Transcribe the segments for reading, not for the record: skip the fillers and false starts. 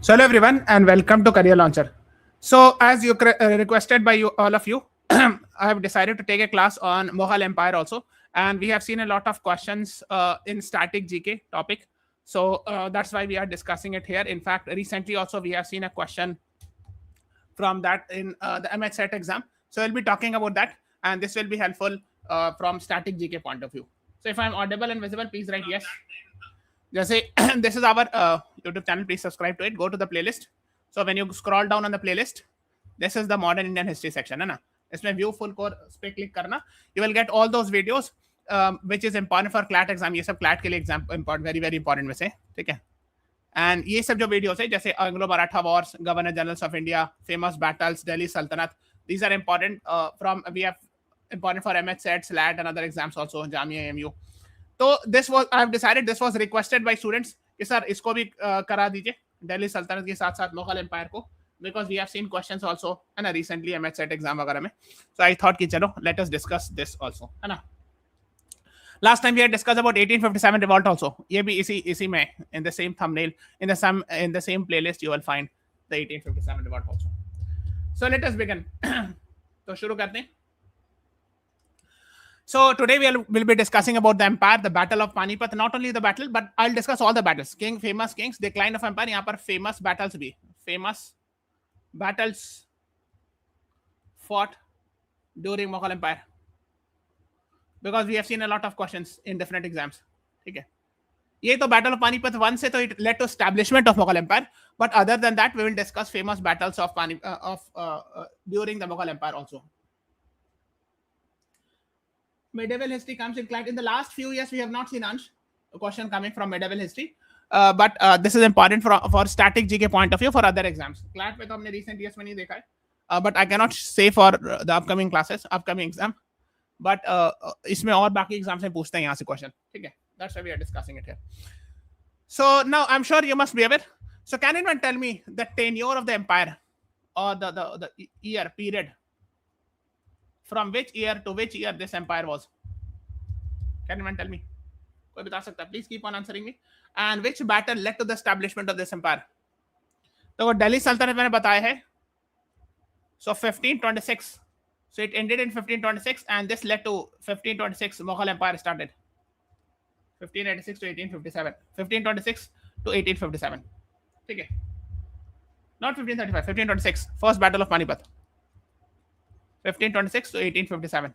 So hello everyone and welcome to Career Launcher. So as you requested by you all of you, I have decided to take a class on Mughal Empire also, and we have seen a lot of questions in static GK topic. So that's why we are discussing it here. In fact, recently also we have seen a question from that in the MH set exam. So we'll be talking about that, and this will be helpful from static GK point of view. So if I'm audible and visible, please write yes. जैसे this is our YouTube channel. Please subscribe to it. Go to the playlist. So when you scroll down on the playlist, this is the modern Indian history section, है ना? इसमें view full course पे click करना. You will get all those videos which is important for CLAT exam. ये सब CLAT के लिए exam important, very very important में से, ठीक है? And ये सब जो videos है जैसे Anglo Maratha Wars, Governor Generals of India, famous battles, Delhi Sultanate. These are important from we have important for MH set, SLAT and other exams also, Jamia AMU. तो this was I have decided this was requested by students कि sir इसको भी करा दीजिए दिल्ली सल्तनत के साथ साथ मुगल एम्पायर को because we have seen questions also है ना रिसेंटली एमएच सेट एग्जाम वगैरह में सो आई थॉट कि चलो let us discuss this also है ना last time we had discuss about 1857 revolt also ये भी इसी में in the same thumbnail in the same playlist you will find the 1857 revolt also so let us begin तो शुरू करते हैं So today we'll be discussing about the empire, the battle of Panipat. Not only the battle, but I'll discuss all the battles. Famous kings, decline of empire. यहाँ पर famous battles भी, famous battles fought during Mughal Empire. Because we have seen a lot of questions in different exams. ठीक है? ये तो battle of Panipat 1 से तो it led to establishment of Mughal Empire. But other than that, we will discuss famous battles of during the Mughal Empire also. Medieval history comes in CLAT. In the last few years, we have not seen a question coming from medieval history. But this is important for static GK point of view for other exams. CLAT में तो हमने recent years में नहीं देखा है. But I cannot say for the upcoming classes, upcoming exam. But इसमें और बाकी exams में पूछते हैं यहाँ से question. ठीक है? That's why we are discussing it here. So now I'm sure you must be aware. So can anyone tell me the tenure of the empire or the year period? From which year to which year this empire was? Can anyone tell me? कोई बता सकता है? Please keep on answering me. And which battle led to the establishment of this empire? तो दिल्ली सल्तनत मैंने बताया है. So 1526. So it ended in 1526 and this led to 1526 Mughal Empire started. 1586 to 1857. 1526 to 1857. ठीक है? Not 1535. 1526. First battle of Panipat. 1526 to 1857.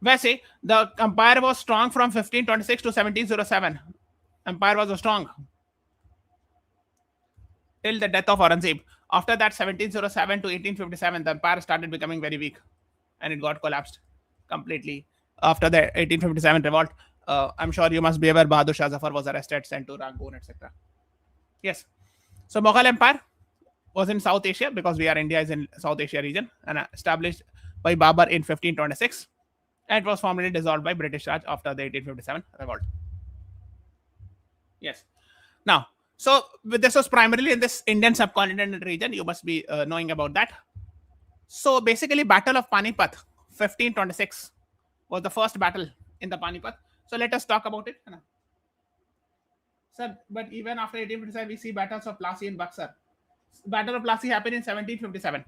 वैसे the empire was strong from 1526 to 1707. Empire was strong till the death of Aurangzeb. After that, 1707 to 1857, the empire started becoming very weak, and it got collapsed completely after the 1857 revolt. I'm sure you must be aware Bahadur Shah Zafar was arrested, sent to Rangoon, etc. Yes. So Mughal Empire was in South Asia because India is in South Asia region and established by Babur in 1526 and it was formally dissolved by British Raj after the 1857 revolt. Yes. Now, so this was primarily in this Indian subcontinental region. You must be knowing about that. So basically Battle of Panipat 1526 was the first battle in the Panipat. So let us talk about it. Sir, but even after 1857 we see battles of Plassey and Buxar. Battle of Plassey happened in 1757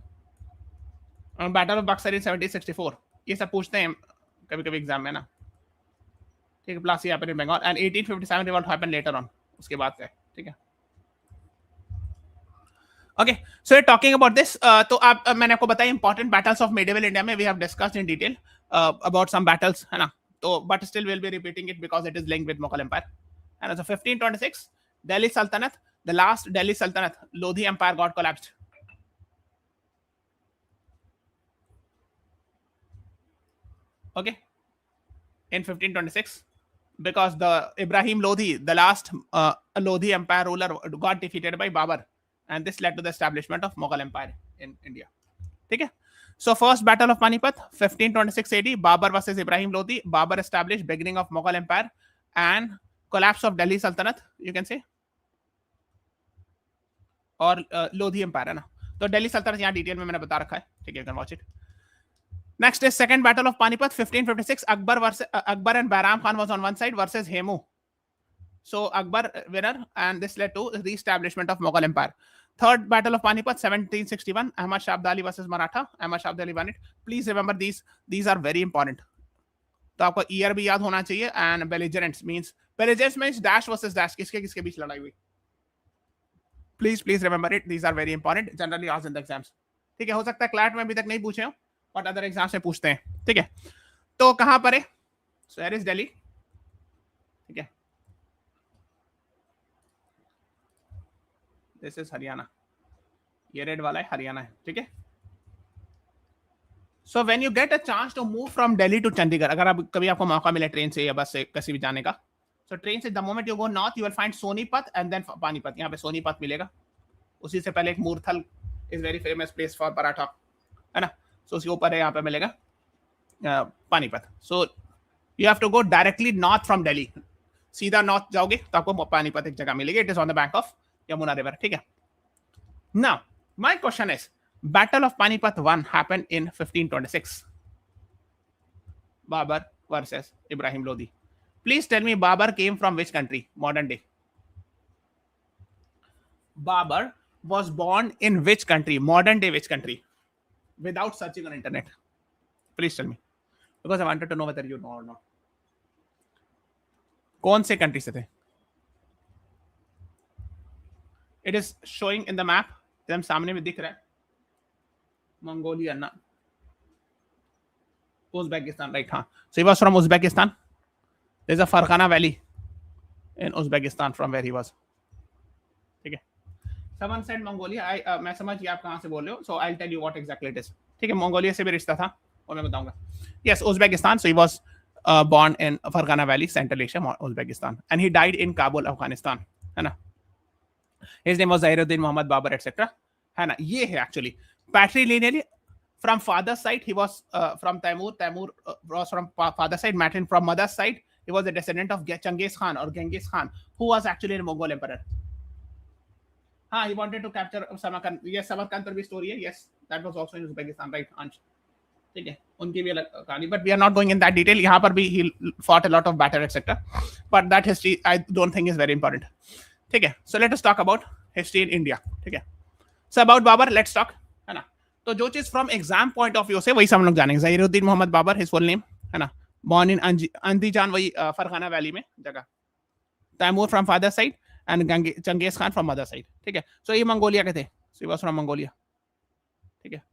and Battle of Buxar in 1764. ये सब पूछते हैं कभी-कभी exam में ना. ठीक है, Plassey happened in Bengal and 1857 revolt happened later on. उसके बाद से, ठीक है. Okay, so we're talking about this. तो आप मैंने आपको बताया important battles of medieval India में we have discussed in detail about some battles, है ना. तो but still we'll be repeating it because it is linked with Mughal Empire. And so 1526 Delhi Sultanate. The last Delhi Sultanate, Lodhi Empire got collapsed. Okay, in 1526, because the Ibrahim Lodhi, the last Lodhi Empire ruler, got defeated by Babur, and this led to the establishment of Mughal Empire in India. Okay, so first battle of Panipat, 1526 AD, Babur versus Ibrahim Lodhi. Babur established beginning of Mughal Empire and collapse of Delhi Sultanate, you can say. और Lodhi empire है ना. तो दिल्ली सल्तनत यहाँ detail में मैंने बता रखा है, ठीक है, you can watch it. Next is second battle of Panipat 1556. Akbar and Bairam Khan was on one side versus Hemu. So Akbar winner, and this led to the establishment of Mughal Empire. Third Battle of Panipat, 1761, Ahmad Shah Abdali versus Maratha. Ahmad Shah Abdali won it. Please remember these are very important. तो आपको year भी याद होना चाहिए. And belligerents means dash versus dash, किसके किसके बीच लड़ाई हुई. Please remember it, these are very important, generally asked in the exams. ठीक है, हो सकता है क्लैट में अभी तक नहीं पूछे हो, बट अदर एग्जाम्स में पूछते हैं. ठीक है, तो कहां पर है? So here is Delhi. ठीक है, दिस इज हरियाणा. ये रेड वाला है हरियाणा है. ठीक है, so when you get a chance to move from Delhi to Chandigarh, अगर आप कभी आपको मौका मिले ट्रेन से या बस से कहीं भी जाने का, सो ट्रेन से the moment you go north you will find Sonipat and then Panipat. यहाँ पे सोनीपत मिलेगा. उसी से पहले एक Murthal is very famous place for paratha, है ना. सो उसके ऊपर है, यहाँ पे मिलेगा Panipat. So you have to go directly north from Delhi. सीधा नॉर्थ जाओगे तो आपको पानीपत एक जगह मिलेगी. It is on the bank of Yamuna river. ठीक है, now my question is, Battle of Panipat 1 happened in 1526. Babur versus Ibrahim Lodi. Please tell me, Babur came from which country? Modern day. Babur was born in which country? Modern day which country? Without searching on internet. Please tell me. Because I wanted to know whether you know or not. कौन से country से थे? It is showing in the map. एकदम सामने में दिख रहा है. Mongolia, na. Uzbekistan, right? Huh. So he was from Uzbekistan. There's a Farghana Valley in Uzbekistan from where he was. ठीक है. Someone said Mongolia. मैं समझ गया आप कहाँ से बोल रहे हो. So I'll tell you what exactly it is. ठीक है, Mongolia से भी रिश्ता था और मैं बताऊंगा. Yes, Uzbekistan. So he was born in Farghana Valley, Central Asia, Uzbekistan, and he died in Kabul, Afghanistan. है ना. His name was Zahiruddin Muhammad Babur, etc. है ना. ये है actually. Patrilineally, from father's side, he was from Taimur. Taimur was from father's side. Matin from mother's side, he was a descendant of Genghis Khan or Genghis Khan, who was actually a Mughal emperor. हाँ, he wanted to capture Samarkand. Yes, Samarkand पर भी story है. Yes, that was also in Uzbekistan, right? Ansh. ठीक है, उनकी भी अलग कहानी. But we are not going in that detail. यहाँ पर भी he fought a lot of battle, etc. But that history I don't think is very important. ठीक है, so let us talk about history in India. ठीक है, so about Babur, let's talk. है ना. तो जो चीज from exam point of view से वही सब लोग जानेंगे. Zahiruddin Mohammad Babur, his full name, है ना. बॉर्न इन अंदीजान, वही फरखाना वैली में जगह. Timur from father side and Genghis Khan from mother side. ठीक है, सो ये मंगोलिया के थे. So he was from Mongolia. ठीक है,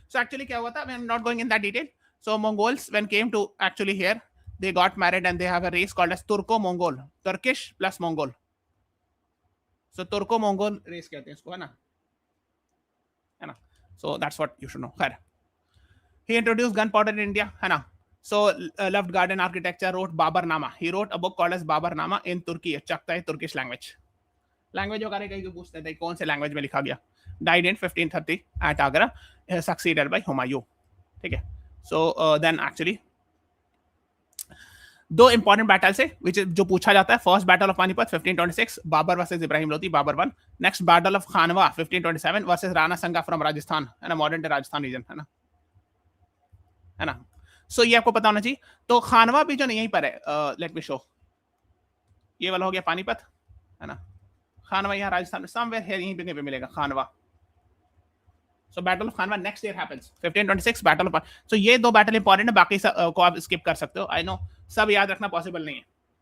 सो एक्चुअली क्या हुआ था, I am not going in that detail. So Mongols when came to actually here, they got married and they have a race called as Turko Mongol. Turkish plus Mongol. So Turko Mongol race कहते हैं इसको, है ना. So that's what you should know. He introduced gunpowder in India, है ना. So loved garden architecture, wrote Babarnama. He wrote a book called as Babarnama in Turkey, Chagtai Turkish language. Language वगैरह कहीं पूछते थे कौन से language में लिखा गया. Died in 1530 at Agra, succeeded by Humayun. ठीक है. So then actually दो इंपॉर्टेंट बैटल्स है which जो पूछा जाता है. First battle of Panipat 1526, Babur versus Ibrahim Lodi, Babur won. Next battle of Khanwa 1527 versus Rana Sanga from Rajasthan, है ना, मॉडर्न डे राजस्थान रीजन, है ना. है ना. सो ये आपको पता होना चाहिए. तो खानवा भी जो यहीं पर है, लेट मी शो. ये वाला हो गया पानीपत, है ना. खानवा यहाँ राजस्थान में समवेयर है, यहीं पे मिलेगा खानवा. So Battle of Khanwa next year happens 1526 Battle of. So ये दो बैटल इंपॉर्टेंट है, बाकी को आप स्किप कर सकते हो. आई नो सब याद रखना पॉसिबल नहीं है.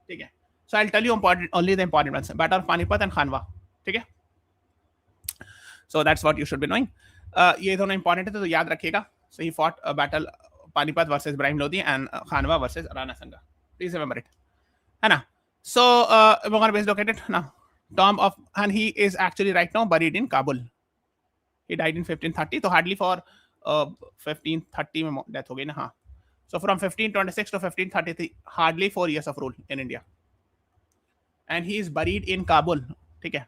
ठीक है, so I will tell you only the important ones. Battle of Panipat and Khanwa. ठीक है, so that's what you should be knowing. ये दोनों इंपॉर्टेंट है तो याद रखिएगा. So he fought battle Panipat versus Ibrahim Lodi and Khanwa versus Rana Sanga. Please remember it, है ना. सो मुगल बेस लोकेटेड ना. Tomb of, and he is actually right now buried in Kabul. He died in 1530, तो hardly for 1530 में डेथ हो गई ना. हाँ, so from 1526 to 1533, hardly 4 years of rule in India, and he is buried in Kabul. ठीक है,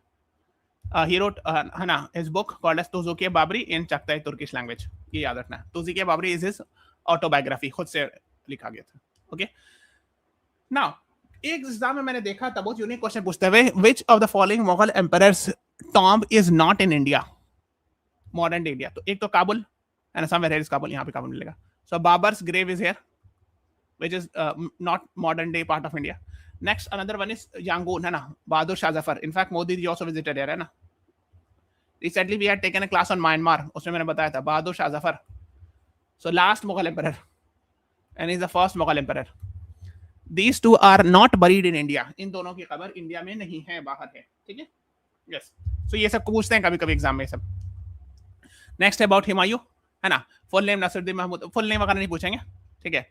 he wrote है ना his book called as Tuzuki Babri in Chagtai Turkish language. ये याद रखना है. Tuzuki Babri is his autobiography, खुद से लिखा गया था. Okay, now एक एग्जाम में मैंने देखा था बहुत यूनिक क्वेश्चन पूछते हुए, which of the following Mughal emperor's tomb is not in India? Modern day India. तो एक तो Kabul, and somewhere here is Kabul, यहाँ पे काबुल मिलेगा. So Babur's grave is here, which is not modern day part of India. Next, another one is Yangon, है ना, Bahadur Shah Zafar. In fact, Modi ji also visited here, है ना. Recently, we had taken a class on Myanmar. उसमें मैंने बताया था Bahadur Shah Zafar. So last Mughal emperor, and he's the first Mughal emperor. These two are not buried in India. इन दोनों की खबर India में नहीं है, बाहर है, ठीक है. Yes. So ये सब पूछते हैं कभी-कभी एग्जाम में सब. Next about Humayun, है ना. Full name Nasruddin Mahmood. Full name वगैरह नहीं पूछेंगे, ठीक है.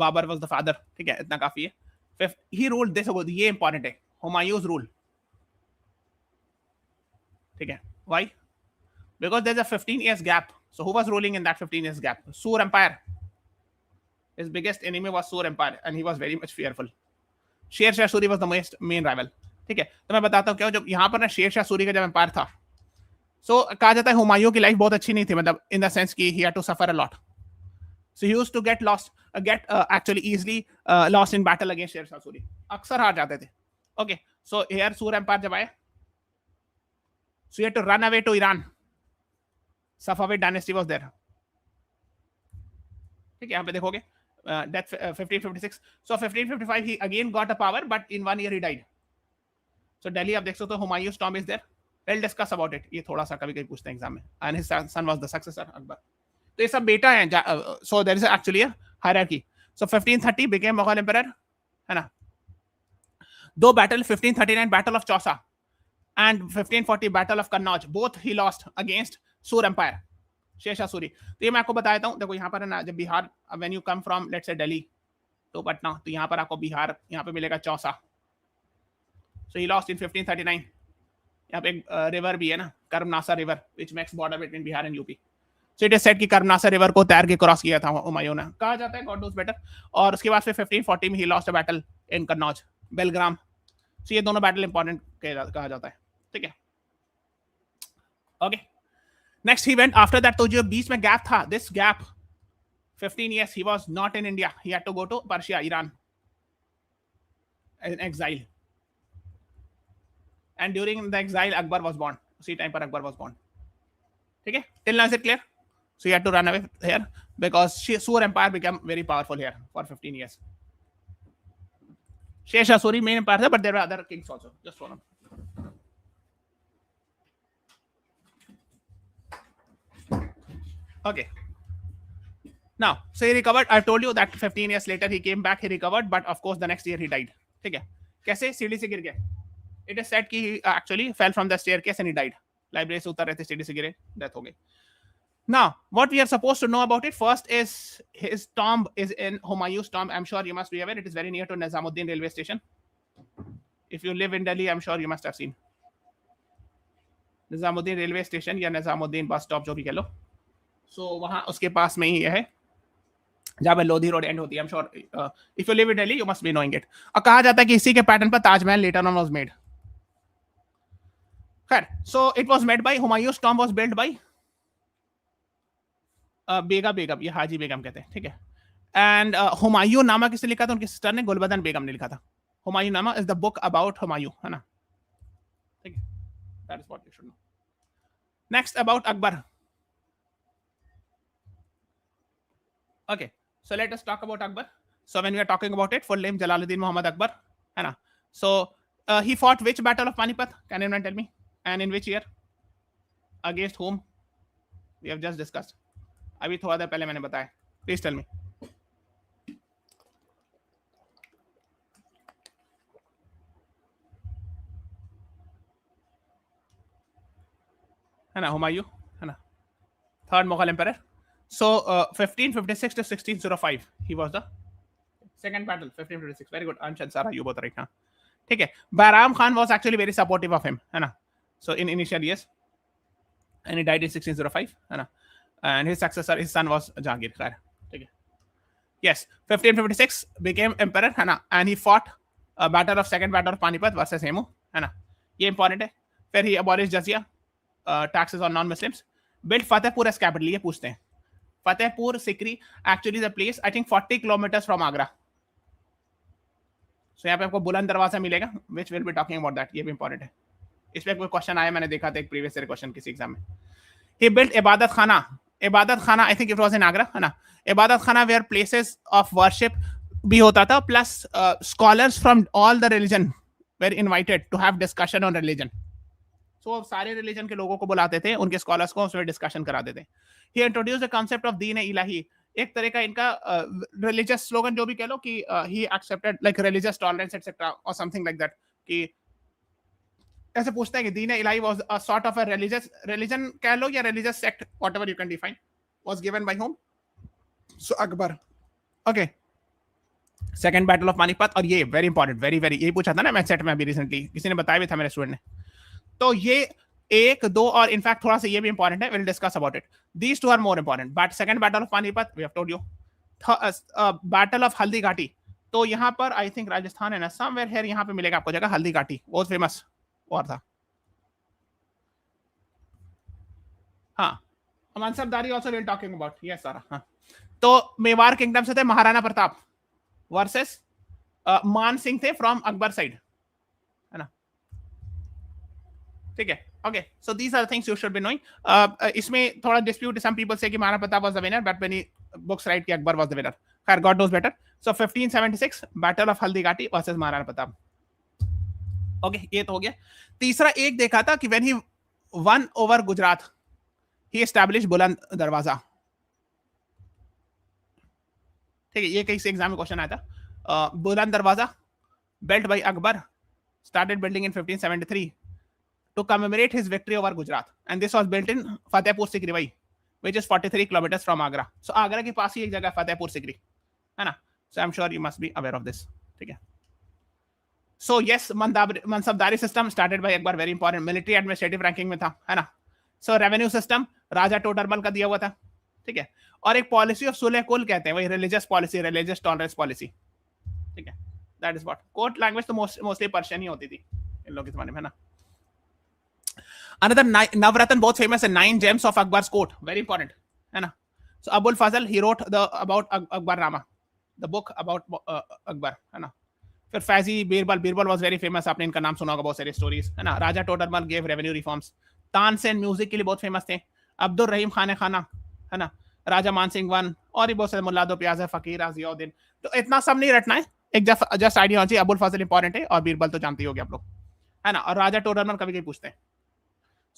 Babur was the father, ठीक है, इतना काफी है. Fifth, he ruled this. ये important है. Humayun's rule, ठीक है. Why? Because there's a 15 years gap. So who was ruling in that 15 years gap? Sur Empire. His biggest enemy was Sur Empire, and he was very much fearful. Sher Shah Suri was the main rival. ठीक है. तो मैं बताता हूँ क्या, जब यहाँ पर ना शेर शाह सूरी का जब एम्पायर था, so कहा जाता है हुमायूं की लाइफ बहुत अच्छी नहीं थी, मतलब in the sense कि he had to suffer a lot. So he used to get lost, actually easily lost in battle against Sher Shah Suri. अक्सर हार जाते थे. Okay. So here Sur Empire जब आए, so he had to run away to Iran. Safavid dynasty was there. ठीक है, यहाँ पे देखोगे death 1556. So 1555 he again got a power, but in 1 year he died. So Delhi आप देख सकते हो, Humayun's tomb is there. We'll discuss about it. ये थोड़ा सा कभी-कभी पूछते हैं एग्जाम में. And his son was the successor, Akbar. तो ये सब बेटा हैं. So there is actually a hierarchy. So 1530 became Mughal emperor, है ना. दो battle, 1539 battle of Chausa and 1540 battle of Kannauj, both he lost against Sur Empire, Sher Shah Suri. तो ये मैं आपको बताता हूँ. देखो यहाँ पर है ना, जब Bihar, when you come from let's say Delhi to Patna, तो यहाँ पर आपको बिहार, यहाँ पे मिलेगा Chausa. So he lost in 1539. यहाँ पे एक रिवर भी है ना, Karmanasa river, which makes border between Bihar and UP. So it is said कि कर्मनासा रिवर को तैर के क्रॉस किया था हुमायूं ने, कहा जाता है, God knows better. और उसके बाद फिर 1540 में he lost a battle in Kannauj, Bilgram. So ये दोनों बैटल इंपॉर्टेंट कहा जाता है, ठीक है. Okay. Next he went after that. तो जो बीच में गैप था, this gap 15 years he was not in India. He had to go to Persia, Iran, in exile. And during the exile Akbar was born. उसी time पर Akbar was born. ठीक है. Till now is it clear? So he had to run away here because Sur Empire became very powerful here for 15 years. Sher Shah Suri main empire था, but there were other kings also. Just one. Okay. Now, so he recovered. I told you that 15 years later he came back, he recovered, but of course the next year he died. ठीक है. कैसे? सीढ़ी से गिर गया. It is said कि he actually fell from the staircase and he died. Library से उतर रहे थे, सीढ़ी से गिरे, death हो गई. Now, what we are supposed to know about it first is his tomb is in Humayun's tomb. I'm sure you must be aware. It is very near to Nizamuddin railway station. If you live in Delhi, I'm sure you must have seen Nizamuddin railway station या Nizamuddin bus stop, जो भी कह लो. So वहाँ उसके पास में ही है जहाँ पे लोधी रोड एंड होती है. I'm sure if you live in Delhi, you must be knowing it. और कहा जाता है कि इसी के पैटर्न पर Taj Mahal later on was made. खैर, so it was made by Humayun's tomb was built by बेगम, ये हाजी बेगम कहते हैं, ठीक है. एंड हुमायूं नामा किसने लिखा था? उनकी सिस्टर ने, गुलबदन बेगम ने लिखा था. Humayun Nama is the book about Humayun, है ना, ठीक है. That is what you should know. Next about Akbar. Okay, so let us talk about Akbar. So when we are talking about it, full name Jalaluddin Mohammad Akbar, है ना. So he fought which battle of Panipat? Can anyone tell me? And in which year? Against whom? We have just discussed. अभी थोड़ा देर पहले मैंने बताया. Please tell me. है ना, हुमायूं, है ना, third Mughal empire. So 1556 to 1605 he was the second battle. 1556. Very good Anshad Sara, you both right. हाँ, ठीक है. Bairam Khan was actually very supportive of him, है ना. So in initial years, and he died in 1605, है ना. And his successor, his son was Jahangir. ठीक है. Yes, 1556 became emperor, है ना, and he fought a battle of second battle of Panipat versus Hemu, है ना. ये important है. फिर he abolished jizya, taxes on non-Muslims, built Fatehpur as capital. ये पूछते हैं. Fatehpur Sikri actually is a place I think 40 kilometers from Agra. So यहाँ पे आपको बुलंद दरवाजा मिलेगा, which will be talking about that. ये भी important है. इस पे कोई क्वेश्चन आया, मैंने देखा था एक प्रीवियस ईयर क्वेश्चन किसी एग्जाम में. He built इबादत खाना. I think it was in Agra, है ना. इबादत खाना were places of worship भी होता था, plus scholars from all the religion were invited to have discussion on religion. So सारे रिलीजन के लोगों को बुलाते थे, उनके स्कॉलर्स को, उसमें डिस्कशन कराते थे. ही इंट्रोड्यूस द कांसेप्ट ऑफ दीन इलाही. एक तरह का इनका रिलीजियस स्लोगन जो भी कह लो कि he accepted like religious tolerance etcetera और समथिंग लाइक दैट. कि ऐसे पूछते हैं कि Din Ilahi was a sort of a religious religion कह लो या religious sect, whatever you can define, was given by him. So Akbar. Okay. Second battle of Panipat. और ये वेरी इंपॉर्टेंट, वेरी वेरी, यही पूछा था ना मैं सेट में अभी रिसेंटली, किसी ने बताया भी था मेरे स्टूडेंट ने. तो ये एक दो, और इनफैक्ट थोड़ा सा ये भी इंपॉर्टेंट है, will discuss about it. These two are more important. But second battle of Panipat we have told you. Battle of Haldi Ghati. तो यहाँ पर आई थिंक राजस्थान है ना, समवेयर हियर, यहाँ पे मिलेगा आपको जगह, हल्दी घाटी बहुत फेमस और था. हाँ, mansabdari also we are talking about. Yes sir. हाँ, तो मेवाड़ किंगडम से थे महाराणा प्रताप वर्सेस मान सिंह थे फ्रॉम अकबर साइड, है ना. ठीक है. Okay, so these are things you should be knowing. इसमें थोड़ा डिस्प्यूट, सम पीपल से कि Maharana Pratap was the winner, but when he books write कि अकबर वाज द विनर. खैर, God knows better. So 1576 battle of Haldi Ghati versus Maharana Pratap. Okay, ये तो हो गया. तीसरा एक देखा था कि when he one over Gujarat, he establish बुलंद दरवाजा. ठीक है, ये कहीं से एग्जाम में क्वेश्चन आया था. बुलंद दरवाजा built by Akbar, started building in 1573 to commemorate his victory over Gujarat, and this was built in Fatehpur Sikri, which is 43 kilometers from Agra. So Agra के पास ही एक जगह Fatehpur Sikri, है ना. So I'm sure you must be aware of this. ठीक है. So yes, मनसबदारी system started by Akbar, very important. Military administrative ranking में था, है ना. So revenue system राजा टोडरमल का दिया हुआ था. ठीक है. और एक पॉलिसी ऑफ सुलह कुल कहते हैं, वही religious policy, religious tolerance policy. ठीक है. That is what. Court language तो मोस्टली पर्शियन ही होती थी इन लोगों के जमाने में, है ना. Another नवरत्न बहुत फेमस है, 9 gems of Akbar's court, very important, है ना. So Abul Fazl, he wrote the about Akbar Nama, the book about Akbar, है ना. फिर Faizi Birbal was very famous, आपने इनका नाम सुना होगा, बहुत सारी स्टोरीज, है ना. Raja Todarmal gave revenue reforms. Tansen music के लिए बहुत फेमस थे. अब्दुल रहीम खाना, है ना. राजा मानसिंह वन, और भी बहुत सारे, मुल्ला दो प्याज, फकीर जियाउद्दीन. तो इतना सब नहीं रटना है, एक जस्ट आइडिया होना चाहिए. अबुल फजल इंपॉर्टेंट है, और बीरबल तो जानते ही होगे आप लोग, है ना. और राजा टोडरमल कभी कभी पूछते हैं.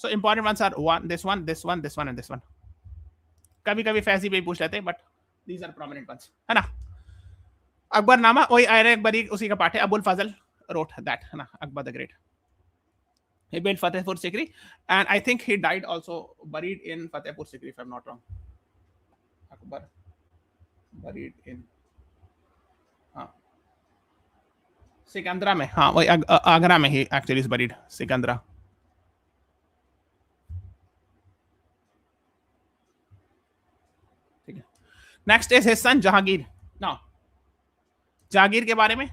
So important ones are this one and this one. कभी कभी फैजी भी पूछ लेते हैं, but these are prominent ones, है ना. अकबर नामा वही अकबरी, उसी का पार्ट है. अबुल फजल रोट दैट, है ना. Akbar the great, he built Fatehpur Sikri, and I think he died also, buried in Fatehpur Sikri if I'm not wrong. Akbar buried in Sikandra में, हाँ वही आगरा में ही एक्चुअली इज बरीड, सिकंदरा. ठीक है. Next is his son Jahangir. Now Jahangir के बारे में,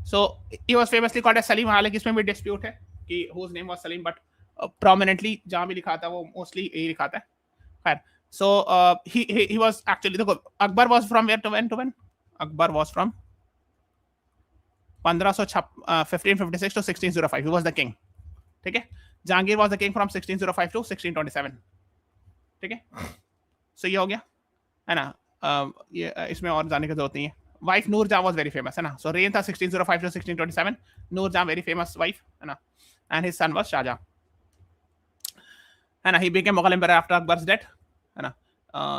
so he was famously called as Salim. हालांकि इसमें भी डिस्प्यूट है कि whose name was Salim, but prominently जहां भी लिखा था वो मोस्टली यही लिखा था. खैर, सो ही वाज एक्चुअली, देखो Akbar was from where to when Akbar was from 1556 to 1605. He was the king. ठीक है. Jahangir was the king from 1605 to 1627. ठीक है. सो ये हो गया, है ना. ये इसमें और जाने की जरूरत नहीं है. वाइफ नूर जहां was very famous, है ना. सो रेन था 1605 to 1627. नूर जहां very famous wife, है ना. And his son was Shahjahan, है ना. He became Mughal Empire after Akbar's death, है ना.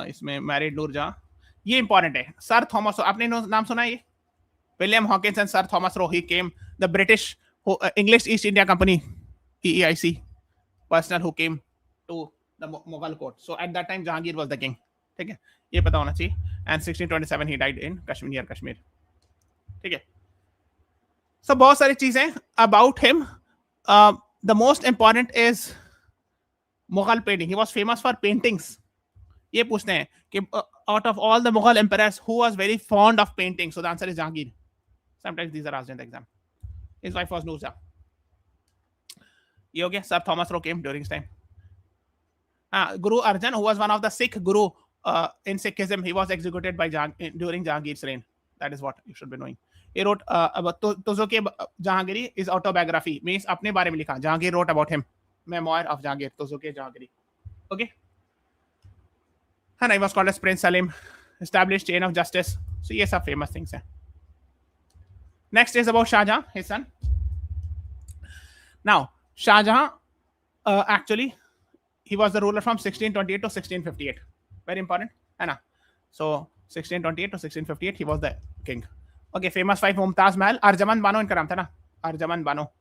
इसमें मैरिड नूर जहां. ये इंपॉर्टेंट है. सर थॉमस, आपने नाम सुना है ये? William Hawkins and Sir Thomas Roe, he came, the British English East India Company, EEIC personnel who came to the Mughal court. So at that time Jahangir was the king. ठीक है, ये पता होना चाहिए. And 1627 he died in Kashmir, Kashmir. ठीक है. So बहुत सारी चीजें about him. The most important is Mughal painting. He was famous for paintings. ये पूछते हैं कि out of all the Mughal emperors, who was very fond of painting? So the answer is Jahangir. Sometimes these are asked in the exam. His wife was Noor Shah. ये हो गया. Sir Thomas Roe came during his time. Guru Arjan, who was one of the Sikh guru in Sikhism, he was executed by during Jahangir's reign. That is what you should be knowing. He wrote about Tuzuke Jahangiri, his autobiography, means अपने बारे में लिखा. Jahangir wrote about him, memoir of Jahangir, Tuzuke Jahangiri. Okay. And he was called as Prince Salim, established chain of justice. So ये सब famous things हैं. Next is about Shah Jahan, his son. Now, Shah Jahan, actually, he was the ruler from 1628 to 1658. Very important, है ना? So 1628 to 1658, he was the king. Okay, famous five: Mumtaz Mahal, Arjaman Bano इनका नाम था ना? Arjaman Bano.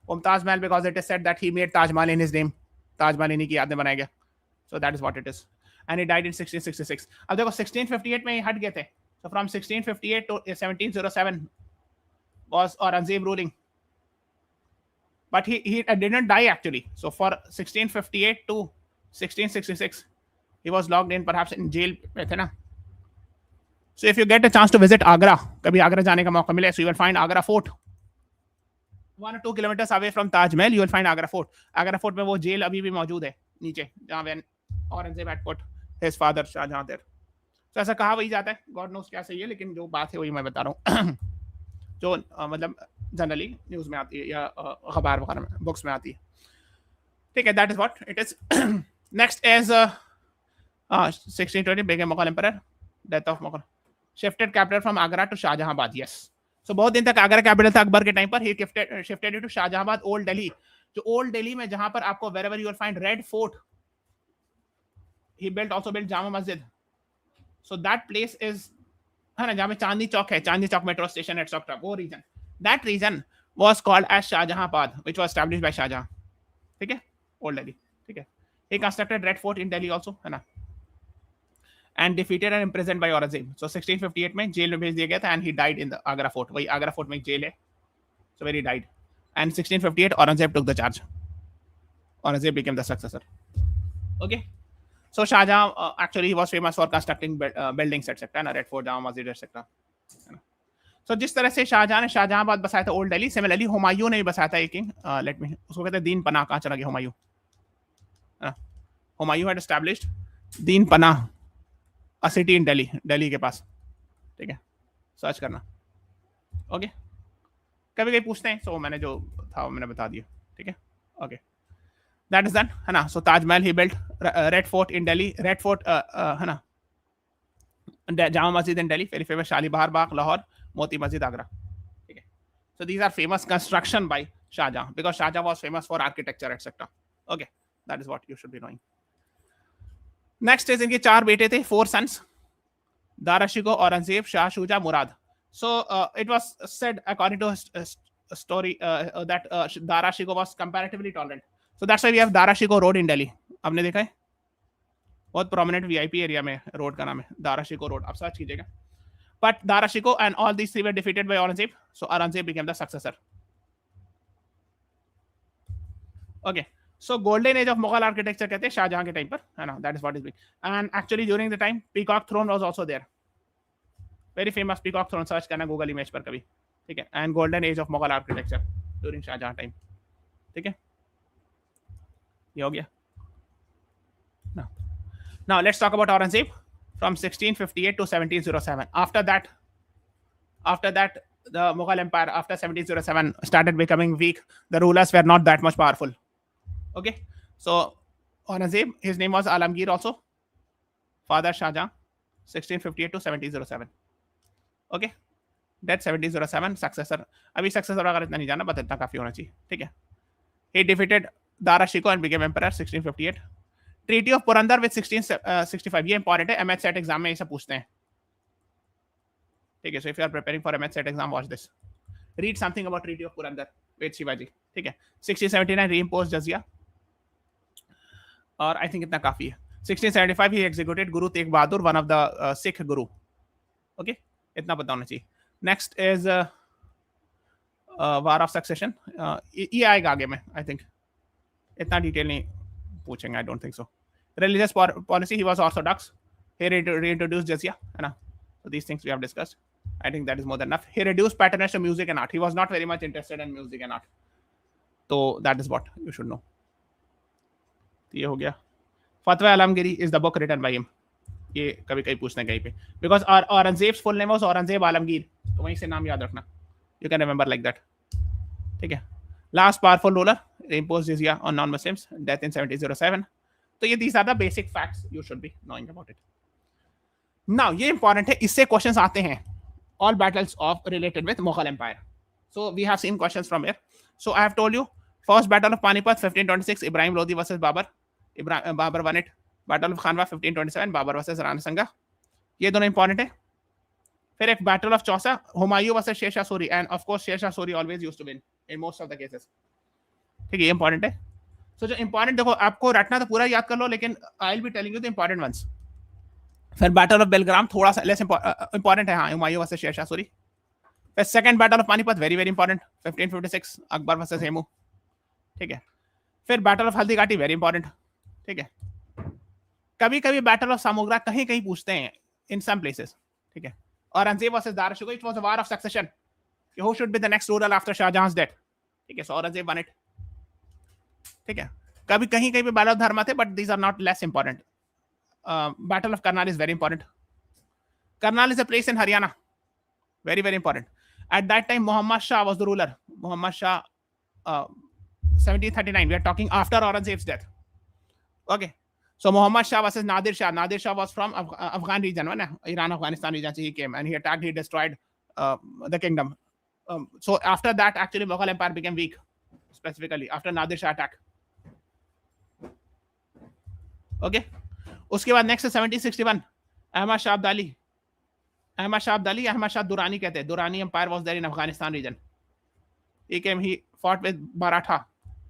Mumtaz Mahal because it is said that he made Taj Mahal in his name. Taj Mahal इन्हीं की याद में बनाया गया. So that is what it is. And he died in 1666. अब देखो 1658 में ही हट गए थे. So from 1658 to 1707 was Aurangzeb ruling. But he didn't die actually. So for 1658 to 1666, he was locked in, perhaps in jail में थे ना. So if you get a chance to visit Agra, कभी आगरा जाने का मौका मिले, so you will find Agra Fort. 1 or 2 kilometers away from Taj Mahal, you will find Agra Fort. Agra Fort में वो जेल अभी भी मौजूद है नीचे, जहाँ when Aurangzeb had put his father Shah Jahan there. So ऐसा कहा वही जाता है. God knows क्या सही है, लेकिन जो बात है वही मैं बता रहा हूँ. जो मतलब जनरली न्यूज में आती है या अखबार वगैरह में, बुक्स में आती है. ठीक है, that is what it is. Next is 1620 became Mughal Empire, death of Mughal, shifted capital from Agra to Shahjahanabad. Yes, so बहुत दिन तक आगरा कैपिटल था अकबर के टाइम पर. he shifted it to Shahjahanabad, old Delhi. जो ओल्ड दिल्ली में जहां पर आपको wherever you will find Red Fort, he also built Jama Masjid. So that place is है ना, जहाँ पे चांदनी चौक है, Chandni Chowk metro station etcetera, वो region, that region was called as Shahjahanabad, which was established by Shahjahan. ठीक है, ओल्ड दिल्ली. ठीक है, he constructed Red Fort in Delhi also, है ना, and defeated and imprisoned by Aurangzeb. So 1658 में जेल में भेज दिया गया था, and he died in the Agra Fort. वही आगरा फोर्ट में जेल है, so where he died. And 1658 Aurangzeb took the charge. Aurangzeb became the successor. Okay. So Shah Jahan actually he was famous for constructing buildings etc. ना, Red Fort, Jama Masjid etc. So जिस तरह से शाहजहां ने शाहजहांबाद बसाया था old Delhi, similarly Humayun ने भी बसाया था एक किंग. लेट मी, उसको कहते हैं दीन पनाह. कहाँ चला गया हुमायूं? हुमायूं हैड एस्टैब्लिश्ड दीन पनाह, अ सिटी इन दिल्ली, दिल्ली के पास. ठीक है, सर्च करना. ओके, कभी कभी पूछते हैं, सो मैंने जो था वो मैंने बता दिया. ठीक है, ओके, दैट इज डन, है ना. सो ताजमहल ही बिल्ट, रेड फोर्ट इन दिल्ली, रेड फोर्ट है ना, जामा मस्जिद इन दिल्ली, वेरी फेमस, शाली बहार बाग लाहौर, मोती मस्जिद आगरा. ठीक है, so these are famous construction by Shahjahan because Shahjahan was famous for architecture etcetera. Okay, that is what you should be knowing. Next is इनके 4 बेटे थे, 4 sons, Dara Shikoh, Aurangzeb, Shah Shuja, Murad. So it was said according to story that Dara Shikoh was comparatively tolerant. So that's why we have Dara Shikoh Road in Delhi. आपने देखा है, बहुत prominent VIP area में road का नाम है Dara Shikoh Road, आप search कीजिएगा. But Dara Shikoh and all these 3 were defeated by Aurangzeb. So Aurangzeb became the successor. Okay, so golden age of Mughal architecture कहते हैं शाहजहां के टाइम पर, है ना. That is what is being. And actually during the time Peacock Throne was also there. Very famous Peacock Throne, search करना Google image पर कभी. ठीक है, and golden age of Mughal architecture during Shahjahan time. ठीक है, ये हो गया. Now let's talk about Aurangzeb from 1658 to 1707. After that the Mughal Empire after 1707 started becoming weak. The rulers were not that much powerful. Okay, so Aurangzeb, his name was Alamgir also, father Shahjahan, 1658 to 1707. Okay, death 1707. Successor, अभी successor अगर इतना नहीं जाना, but इतना काफी होना चाहिए. ठीक है, he defeated Dara Shikoh and became emperor 1658. Treaty of Purandar with 1665, ये इंपॉर्टेंट है, एमएच सेट एग्जाम में ये सब पूछते हैं. ठीक है, so if you are preparing for MH SET exam, watch this, read something about treaty of Purandar with Shivaji. ठीक है, 1679 रीइंपोज जजिया, और आई थिंक इतना काफी है. 1675 ही executed Guru Tegh Bahadur, one of the Sikh Guru. Okay, इतना पता होना चाहिए. Next is war of succession, ये आएगा आगे में, आई थिंक इतना डिटेल नहीं पूछेंगे, I don't think so. Religious policy, he was Orthodox, he reintroduced jizya, है ना. So these things we have discussed. I think that is more than enough. He reduced patronage to music and art. He was not very much interested in music and art. So that is what you should know. ये हो गया. Fatwa Alamgiri is the book written by him. ये कभी कहीं पूछना कहीं पे, because Aurangzeb's full name was Aurangzeb Alamgir, तो वहीं से नाम याद रखना. You can remember like that. ठीक है. Last powerful ruler, imposed jizya on non-Muslims, death in 1707. तो ये these are the basic facts you should be knowing about it. Now ये important है, इससे क्वेश्चंस आते हैं. all battles of related with Mughal Empire. So we have seen questions from here. So I have told you, first battle of Panipat 1526, Ibrahim Lodi versus Babur. Babur won it. Battle of Khanwa 1527, Babur versus Rana Sanga. ये दोनों important है. फिर एक battle of Chausa, Humayun versus Sher Shah Suri, and of course Sher Shah Suri always used to win in most of the cases. ठीक है, ये important है. सो जो इंपॉर्टेंट, देखो आपको रटना तो पूरा याद कर लो, लेकिन I will be telling you the important ones. फिर बैटल ऑफ बेलग्राम थोड़ा सा लेस इंपॉर्टेंट है, हाँ, हुमायूं वर्सेस शेरशाह सूरी. फिर second battle of Panipat very very important 1556, Akbar versus Hemu. ठीक है. फिर बैटल ऑफ हल्दी घाटी वेरी इंपॉर्टेंट. ठीक है. कभी कभी बैटल ऑफ सामोग्रा कहीं कहीं पूछते हैं इन सम प्लेसेस. ठीक है. Aurangzeb versus Dara Shikoh, it was a war of succession, who should be the next ruler after Shahjahan's death. ठीक है. सो औरंगजेब वन इट. ठीक है. कभी कहीं कहीं पे बैटल ऑफ धर्मा थे, but these are not less important. Battle of Karnal is very important. Karnal is a place in Haryana, very very important. At that time Muhammad Shah was the ruler. Muhammad Shah 1739, we are talking after Aurangzeb's death. Okay, so Muhammad Shah versus Nadir Shah. Nadir Shah was from Afghan region, Iran Afghanistan region. He came and he attacked, he destroyed the kingdom. So after that actually Mughal Empire became weak, specifically after Nadir Shah attack. Okay, उसके बाद next 1761 Ahmad Shah Abdali. Ahmad Shah Abdali, Ahmad Shah Durrani कहते हैं. Durrani Empire was there in Afghanistan region. He came, he fought with Maratha.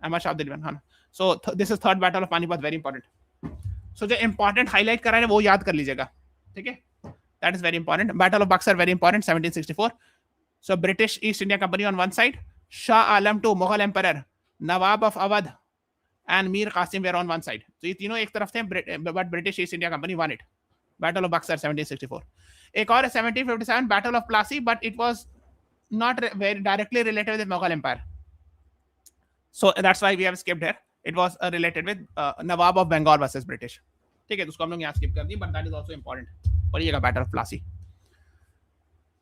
Ahmad Shah Abdali won. So this is third battle of Panipat, very important. So जो important highlight करा है वो याद कर लीजिएगा. ठीक है. That is very important. Battle of Buxar very important 1764. So British East India Company on one side, Shah Alam II Mughal Emperor, Nawab of Awadh and Mir Qasim were on one side. So ये तीनों एक तरफ थे, but British East India Company won it. Battle of Buxar 1764. एक और 1757 Battle of Plassey, but it was not very directly related with Mughal Empire. So that's why we have skipped here. It was related with Nawab of Bengal versus British. ठीक है, तो उसको हम लोग यहाँ skip कर दी, but that is also important. पढ़िएगा Battle of Plassey.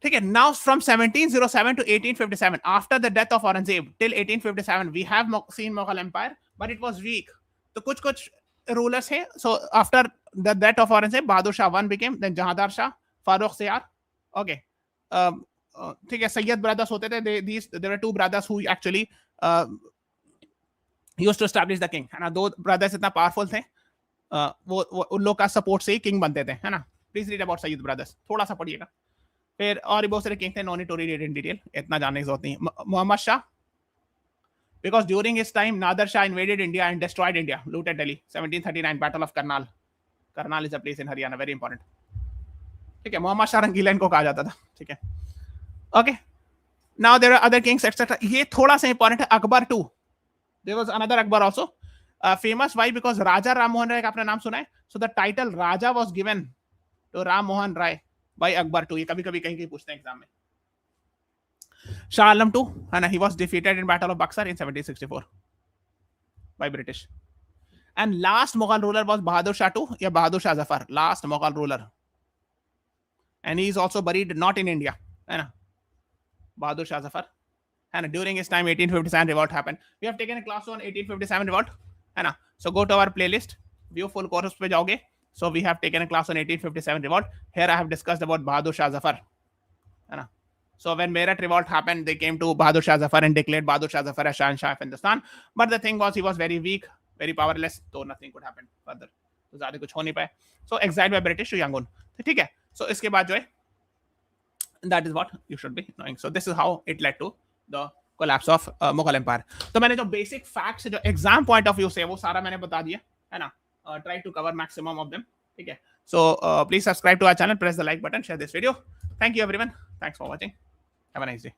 ठीक है. Now from 1707 to 1857, after the death of Aurangzeb till 1857, we have seen Mughal Empire, but it was weak. तो कुछ कुछ rulers हैं. So after the death of Aurangzeb, Bahadur Shah one became, then Jahan Shah, Farrukh Siyar. Okay, ठीक है. Syed brothers होते थे. there were two brothers who actually used to establish the king, है ना. दो ब्रदर्स इतना पावरफुल थे, वो उन लोग का सपोर्ट से ही किंग बनते थे, है ना. Please read about Syed brothers, थोड़ा सा पढ़िएगा. फिर और भी बहुत सारे किंग थे, no need to read in detail, इतना जानने की जरूरत नहीं. Mohammad Shah, because during his time Nadir Shah invaded India and destroyed India, looted Delhi. 1739 Battle of Karnal. Karnal is a place in Haryana, very important. ठीक है. मोहम्मद शाह रंगीला इनको कहा जाता था. ठीक है. Okay, now there are other kings etcetera. ये थोड़ा सा इंपॉर्टेंट है. Akbar 2, there was another Akbar also, famous why, because Raja Ram Mohan Roy का आपने नाम सुना है. So the title Raja was given to Ram Mohan Roy by Akbar 2. ये कभी कभी कहीं पूछते हैं एग्जाम में. शाह आलम 2, है ना, he was defeated in battle of Buxar in 1764 by British. And last Mughal ruler was Bahadur Shah 2 या Bahadur Shah Zafar, last Mughal ruler. And he is also buried not in India, है ना, Bahadur Shah Zafar. And during his time 1857 revolt happened. We have taken a class on 1857 revolt, है ना. So go to our playlist, view full course पे जाओगे. So we have taken a class on 1857 revolt. Here I have discussed about Bahadur Shah Zafar, है ना. So when Meerut revolt happened, they came to Bahadur Shah Zafar and declared Bahadur Shah Zafar as Shah of Hindustan. But the thing was, he was very weak, very powerless, so nothing could happen further. तो ज़्यादा कुछ हो नहीं पाए. So exiled by British to Yangon. ठीक है. So इसके बाद जो है, that is what you should be knowing. So this is how it led to the collapse of Mughal Empire. तो मैंने जो basic facts जो exam point of view से वो सारा मैंने बता दिया, है ना. Try to cover maximum of them. ठीक है. So please subscribe to our channel, press the like button, share this video. Thank you everyone. Thanks for watching. Have a nice day.